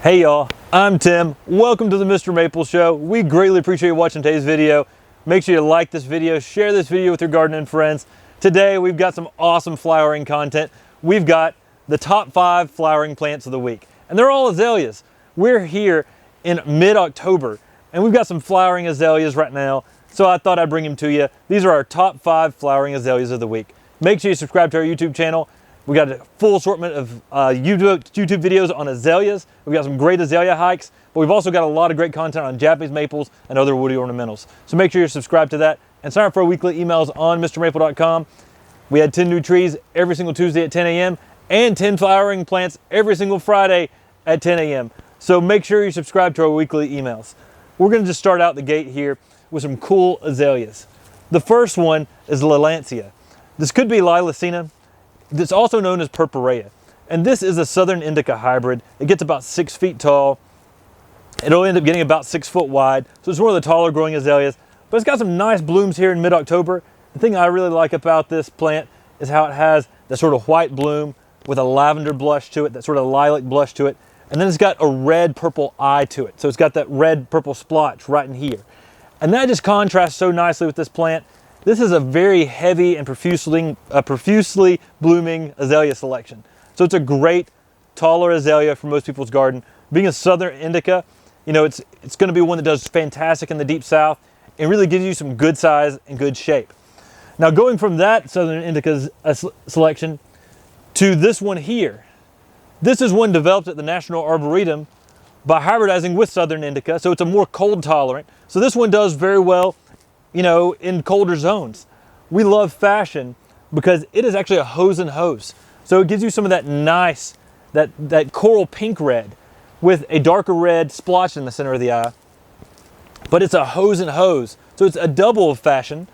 Hey y'all, I'm Tim. Welcome to the Mr. Maple Show. We greatly appreciate you watching today's video. Make sure you like this video, share this video with your gardening friends. Today we've got some awesome flowering content. We've got the top 5 flowering plants of the week, and they're all azaleas. We're here in mid-October, and we've got some flowering azaleas right now, so I thought I'd bring them to you. These are our top 5 flowering azaleas of the week. Make sure you subscribe to our YouTube channel. We got a full assortment of YouTube videos on azaleas. We've got some great azalea hikes, but we've also got a lot of great content on Japanese maples and other woody ornamentals. So make sure you're subscribed to that and sign up for our weekly emails on MrMaple.com. We had 10 new trees every single Tuesday at 10 a.m. and 10 flowering plants every single Friday at 10 a.m. So make sure you subscribe to our weekly emails. We're going to just start out the gate here with some cool azaleas. The first one is Lilacina. This could be Lilacina. It's also known as purpurea, and this is a southern indica hybrid. It gets about 6 feet tall. It'll end up getting about 6 foot wide, so it's one of the taller growing azaleas, but it's got some nice blooms here in mid-October. The thing I really like about this plant is how it has that sort of white bloom with a lavender blush to it, that sort of lilac blush to it, and then it's got a red-purple eye to it. So it's got that red-purple splotch right in here. And that just contrasts so nicely with this plant. This is a very heavy and profusely blooming azalea selection. So it's a great taller azalea for most people's garden. Being a southern indica, you know, it's going to be one that does fantastic in the deep south and really gives you some good size and good shape. Now going from that southern indica selection to this one here, this is one developed at the National Arboretum by hybridizing with southern indica, so it's a more cold tolerant. So this one does very well, you know, in colder zones. We love fashion because it is actually a hose and hose. So it gives you some of that nice, that coral pink red with a darker red splotch in the center of the eye. But it's a hose and hose. So it's a double of fashion,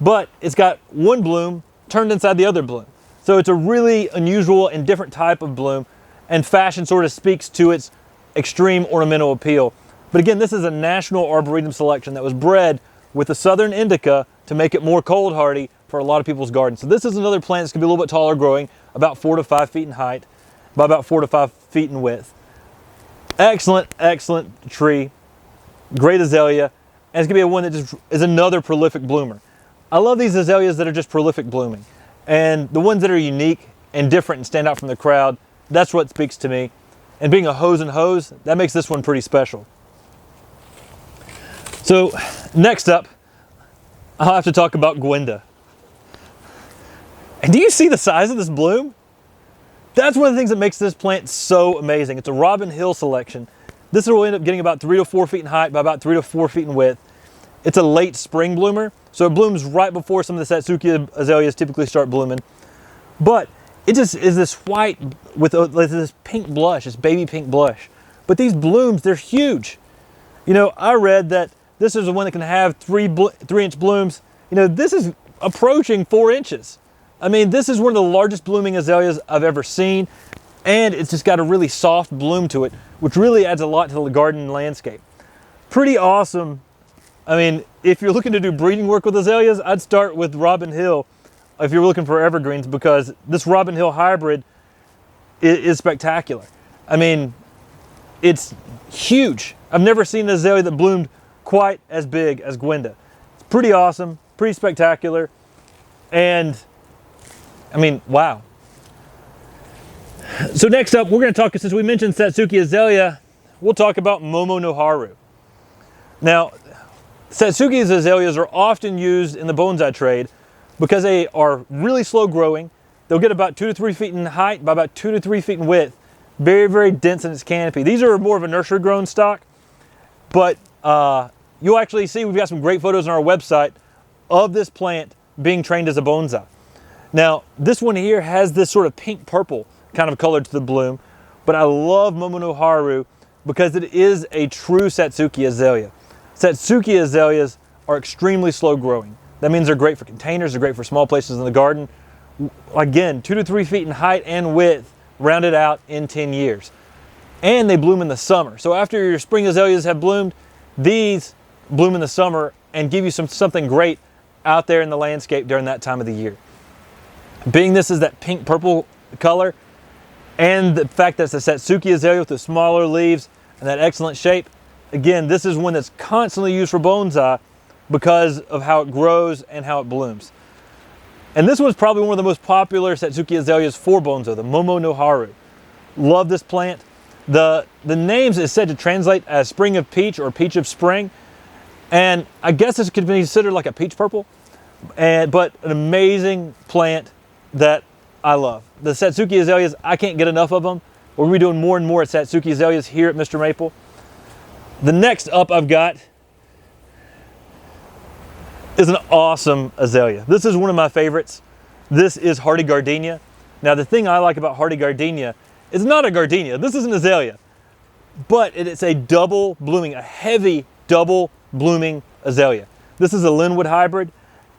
but it's got one bloom turned inside the other bloom. So it's a really unusual and different type of bloom, and fashion sort of speaks to its extreme ornamental appeal. But again, this is a National Arboretum selection that was bred with the southern indica to make it more cold hardy for a lot of people's gardens. So this is another plant that's gonna be a little bit taller growing, about 4 to 5 feet in height, by about 4 to 5 feet in width. Excellent, excellent tree, great azalea, and it's gonna be one that just is another prolific bloomer. I love these azaleas that are just prolific blooming, and the ones that are unique and different and stand out from the crowd, that's what speaks to me. And being a hose and hose, that makes this one pretty special. So next up, I'll have to talk about Gwenda. And do you see the size of this bloom? That's one of the things that makes this plant so amazing. It's a Robin Hill selection. This will end up getting about 3 to 4 feet in height by about 3 to 4 feet in width. It's a late spring bloomer, so it blooms right before some of the Satsuki Azaleas typically start blooming. But it just is this white with this pink blush, this baby pink blush. But these blooms, they're huge. You know, I read that this is the one that can have 3-inch blooms. You know, this is approaching 4 inches. I mean, this is one of the largest blooming azaleas I've ever seen, and it's just got a really soft bloom to it, which really adds a lot to the garden landscape. Pretty awesome. I mean, if you're looking to do breeding work with azaleas, I'd start with Robin Hill if you're looking for evergreens, because this Robin Hill hybrid is spectacular. I mean, it's huge. I've never seen an azalea that bloomed quite as big as Gwenda. It's pretty awesome, pretty spectacular, and I mean, wow. So next up, we're going to talk, since we mentioned Satsuki Azalea, we'll talk about Momo no Haru. Now, Satsuki azaleas are often used in the bonsai trade because they are really slow growing. They'll get about 2 to 3 feet in height by about 2 to 3 feet in width. Very, very dense in its canopy. These are more of a nursery grown stock, but you'll actually see we've got some great photos on our website of this plant being trained as a bonsai. Now, this one here has this sort of pink purple kind of color to the bloom, but I love Momo no Haru because it is a true Satsuki azalea. Satsuki azaleas are extremely slow growing. That means they're great for containers, they're great for small places in the garden. Again, 2 to 3 feet in height and width, rounded out in 10 years. And they bloom in the summer. So after your spring azaleas have bloomed, these bloom in the summer and give you something great out there in the landscape during that time of the year. Being this is that pink purple color, and the fact that it's a Satsuki Azalea with the smaller leaves and that excellent shape. Again, this is one that's constantly used for bonsai because of how it grows and how it blooms. And this one's probably one of the most popular Satsuki Azaleas for bonsai, the Momo no Haru. Love this plant. The names is said to translate as spring of peach or peach of spring. And I guess this could be considered like a peach purple, but an amazing plant that I love. The Satsuki Azaleas, I can't get enough of them. We're going to be doing more and more at Satsuki Azaleas here at Mr. Maple. The next up I've got is an awesome azalea. This is one of my favorites. This is Hearty Gardenia. Now the thing I like about Hearty Gardenia is not a gardenia. This is an azalea, but it's a double blooming, a heavy double blooming azalea. This is a Linwood hybrid,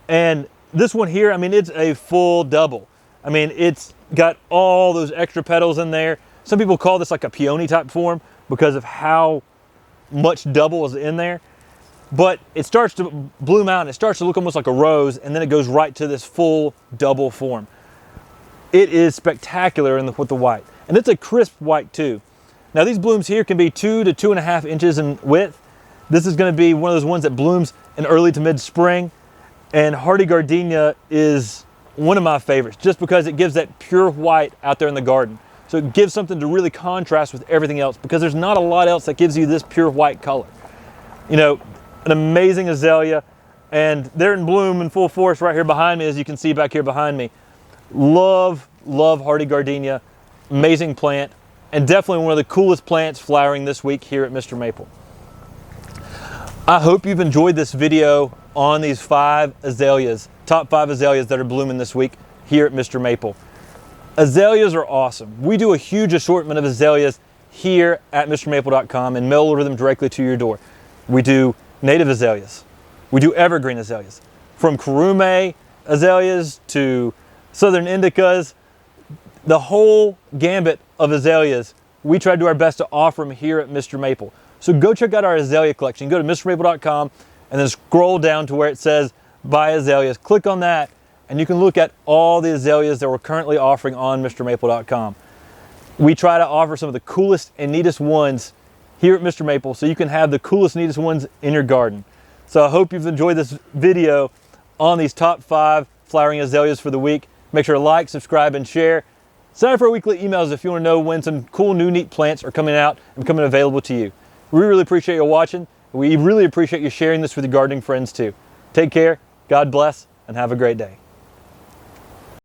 and this one here, I mean, it's a full double. I mean, it's got all those extra petals in there. Some people call this like a peony type form because of how much double is in there. But it starts to bloom out and it starts to look almost like a rose, and then it goes right to this full double form. It is spectacular with the white, and it's a crisp white too. Now these blooms here can be 2 to 2.5 inches in width. This is going to be one of those ones that blooms in early to mid-spring, and Hearty Gardenia is one of my favorites just because it gives that pure white out there in the garden. So it gives something to really contrast with everything else, because there's not a lot else that gives you this pure white color. You know, an amazing azalea, and they're in bloom in full force right here behind me, as you can see back here behind me. Love Hearty Gardenia, amazing plant, and definitely one of the coolest plants flowering this week here at Mr. Maple. I hope you've enjoyed this video on these 5 azaleas, top 5 azaleas that are blooming this week here at Mr. Maple. Azaleas are awesome. We do a huge assortment of azaleas here at MrMaple.com and mail order them directly to your door. We do native azaleas. We do evergreen azaleas. From Kurume azaleas to southern indicas, the whole gambit of azaleas, we try to do our best to offer them here at Mr. Maple. So go check out our azalea collection. Go to MrMaple.com and then scroll down to where it says Buy Azaleas. Click on that and you can look at all the azaleas that we're currently offering on MrMaple.com. We try to offer some of the coolest and neatest ones here at Mr. Maple so you can have the coolest, neatest ones in your garden. So I hope you've enjoyed this video on these top 5 flowering azaleas for the week. Make sure to like, subscribe, and share. Sign up for our weekly emails if you want to know when some cool, new, neat plants are coming out and becoming available to you. We really appreciate you watching. We really appreciate you sharing this with your gardening friends too. Take care, God bless, and have a great day.